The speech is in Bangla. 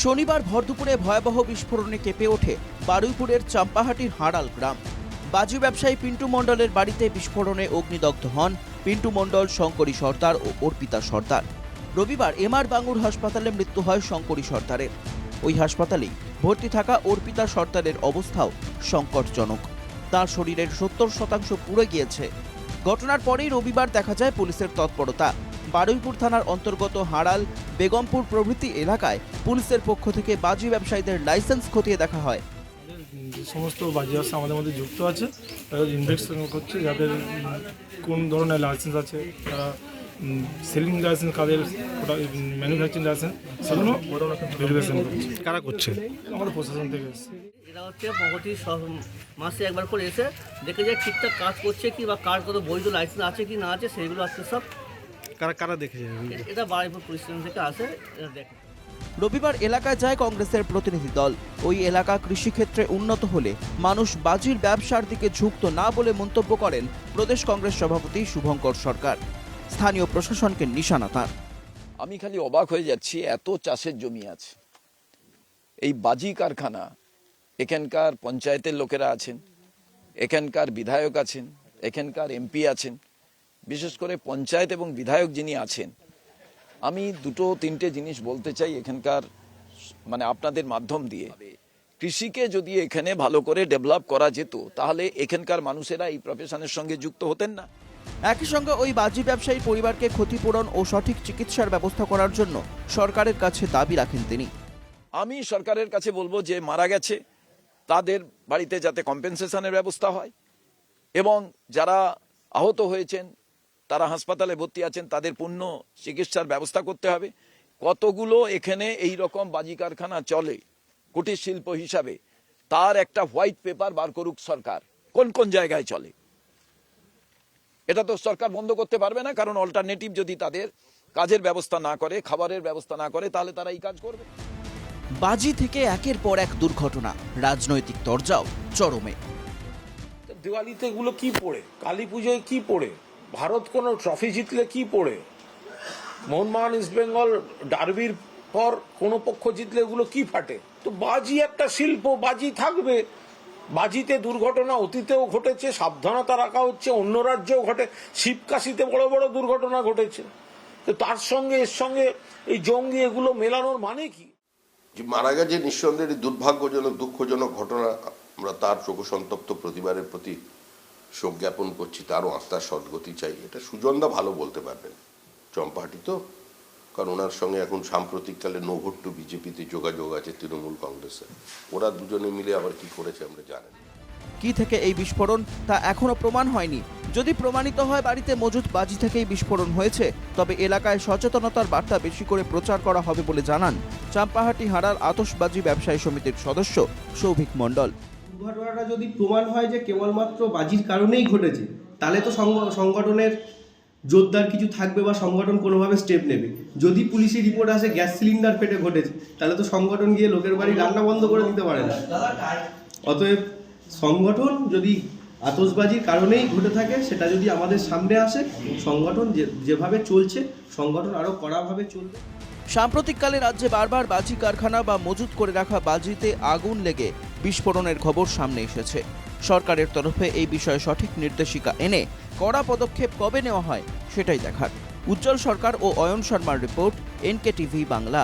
শনিবার ভরদুপুরে ভয়াবহ বিস্ফোরণে কেঁপে ওঠে বারুইপুরের চাম্পাহাটির হাড়াল গ্রাম। বাজি ব্যবসায়ী পিন্টু মণ্ডলের বাড়িতে বিস্ফোরণে অগ্নিদগ্ধ হন পিন্টু মণ্ডল, শঙ্করী সর্দার ও অর্পিতা সর্দার। রবিবার এমআর বাঙ্গুর হাসপাতালে মৃত্যু হয় শঙ্করী সর্দারের। ওই হাসপাতালেই ভর্তি থাকা অর্পিতা সর্দারের অবস্থাও সংকটজনক। তার শরীরের 70% পুড়ে গিয়েছে। ঘটনার পরেই রবিবার দেখা যায় পুলিশের তৎপরতা। বারুইপুর থানার অন্তর্গত হাড়াল, বেগমপুর প্রভৃতি এলাকায় পুলিশের পক্ষ থেকে বাজি ব্যবসায়ীদের লাইসেন্স খতিয়ে দেখা হয়। যে সমস্ত বাজি ব্যবসা আমাদের মধ্যে যুক্ত আছে তারা ইনভেস্টিগেশন করছে, যাদের কোন ধরনের লাইসেন্স আছে, তারা সেলিং লাইসেন্স, কাদের ম্যানুফ্যাকচারিং লাইসেন্স, সেগুলো ভেরিফিকেশন করছে। কারা করছে? আমাদের প্রশাসন থেকে এসেছে। এরা হচ্ছে প্রতি মাসে একবার করে এসে দেখে যায় ঠিকঠাক কাজ করছে কি, বা কার কত বৈধ লাইসেন্স আছে কি না আছে, সেইগুলো আজকে সব কারা কারা দেখেছে? এটা বারুইপুর পুলিশ স্টেশন থেকে আসে, এটা দেখে। রবিবার এলাকায় যায় কংগ্রেসের প্রতিনিধি দল। ওই এলাকা কৃষিক্ষেত্রে উন্নত হলে মানুষ বাজির ব্যবসার দিকে ঝুঁকত না বলে মন্তব্য করেন প্রদেশ কংগ্রেস সভাপতি শুভঙ্কর সরকার। স্থানীয় প্রশাসনকে নিশানা তাঁর। আমি খালি অবাক হয়ে যাচ্ছি, এত চাষের জমি আছে, এই বাজি কারখানা, এখানকার পঞ্চায়েতের লোকেরা আছেন, এখানকার বিধায়ক আছেন, এখানকার এমপি আছেন, বিশেষ করে পঞ্চায়েত এবং বিধায়ক যিনি আছেন, আমি দুটো তিনটে জিনিস বলতে চাই এখানকার, মানে আপনাদের মাধ্যম দিয়ে। কৃষিকে যদি এখানে ভালো করে ডেভেলপ করা যেত তাহলে এখানকার মানুষেরা এই প্রফেশনের সঙ্গে যুক্ত হতেন না। একই সঙ্গে ওই বাজি ব্যবসায়ী পরিবারকে ক্ষতিপূরণ ও সঠিক চিকিৎসার ব্যবস্থা করার জন্য সরকারের কাছে দাবি রাখেন তিনি। আমি সরকারের কাছে বলবো যে মারা গেছে তাদের বাড়িতে যাতে কম্পেনসেশনের ব্যবস্থা হয়, এবং যারা আহত হয়েছেন, তারা হাসপাতালে ভর্তি আছেন, তাদের পূর্ণ চিকিৎসার ব্যবস্থা করতে হবে। কতগুলো এখানে এই রকম বাজি কারখানা চলে কুটির শিল্প হিসাবে, তার একটা হোয়াইট পেপার বার করুক সরকার, কোন কোন জায়গায় চলে। এটা তো সরকার বন্ধ করতে পারবে না, কারণ অল্টারনেটিভ যদি তাদের কাজের ব্যবস্থা না করে, খাবারের ব্যবস্থা না করে, তাহলে তারা এই কাজ করবে। বাজি থেকে একের পর এক দুর্ঘটনা, রাজনৈতিক তরজাও চরমে। দিওয়ালিতে এগুলো কি পড়ে, কালী পুজোয় কি পড়ে, ভারত কোনো ট্রফি জিতলে কি পড়ে, মোহনবাগান ইস্ট বেঙ্গল ডার্বির পর কোনো পক্ষ জিতলে এগুলো কি ফাটে। তো বাজি একটা শিল্প, বাজি থাকবে। বাজিতে দুর্ঘটনা অতীতেও ঘটেছে, সাবধানতা রাখা হচ্ছে, অন্য রাজ্যেও ঘটে, শিবকাশিতে বড় বড় দুর্ঘটনা ঘটেছে। তো তার সঙ্গে এর সঙ্গে এই জঙ্গি এগুলো মেলানোর মানে কি? যে মারা গেছে নিঃসন্দেহে দুর্ভাগ্যজনক, দুঃখজনক ঘটনা। আমরা তার শোকসন্তপ্ত পরিবারের প্রতি শোক জ্ঞাপন করছি, তারও আত্মার সদ্গতি চাই। এটা সুজনদা ভালো বলতে পারবেন, চম্পাহাটি তো, কারণ ওনার সঙ্গে এখন সাম্প্রতিককালে নো ভোট টু বিজেপিতে যোগাযোগ আছে তৃণমূল কংগ্রেসের। ওরা দুজনে মিলে আবার কি করেছে আমরা জানি। কি থেকে এই বিস্ফোরণ তা এখনো প্রমাণ হয়নি। যদি প্রমাণিত হয় বাড়িতে মজুদ বাজি থেকেই বিস্ফোরণ হয়েছে, তবে এলাকায় সচেতনতার বার্তা বেশি করে প্রচার করা হবে বলে জানান চাম্পাহাটি হাড়াল আতশবাজি ব্যবসায়ী সমিতির সদস্য সৌভিক মণ্ডল। দুর্ঘটনাটা যদি প্রমাণ হয় যে কেবলমাত্র বাজির কারণেই ঘটেছে, তাহলে তো সংগঠনের জোরদার কিছু থাকবে বা সংগঠন কোনোভাবে স্টেপ নেবে। যদি পুলিশের রিপোর্ট আসে গ্যাস সিলিন্ডার ফেটে ঘটেছে, তাহলে তো সংগঠন গিয়ে লোকের বাড়ি রান্না বন্ধ করে দিতে পারে না। অতএব সংগঠন যদি আতশবাজির কারণেই ঘটে থাকে, সেটা যদি আমাদের সামনে আসে, সংগঠন যেভাবে চলছে, সংগঠন আরও কড়াভাবে চলবে। সাম্প্রতিককালে রাজ্যে বারবার বাজি কারখানা বা মজুত করে রাখা বাজিতে আগুন লেগে বিস্ফোরণের খবর সামনে এসেছে। সরকারের তরফে এই বিষয়ে সঠিক নির্দেশিকা এনে কড়া পদক্ষেপ কবে নেওয়া হয় সেটাই দেখার। উজ্জ্বল সরকার ও অয়ন শর্মার রিপোর্ট, NK TV বাংলা।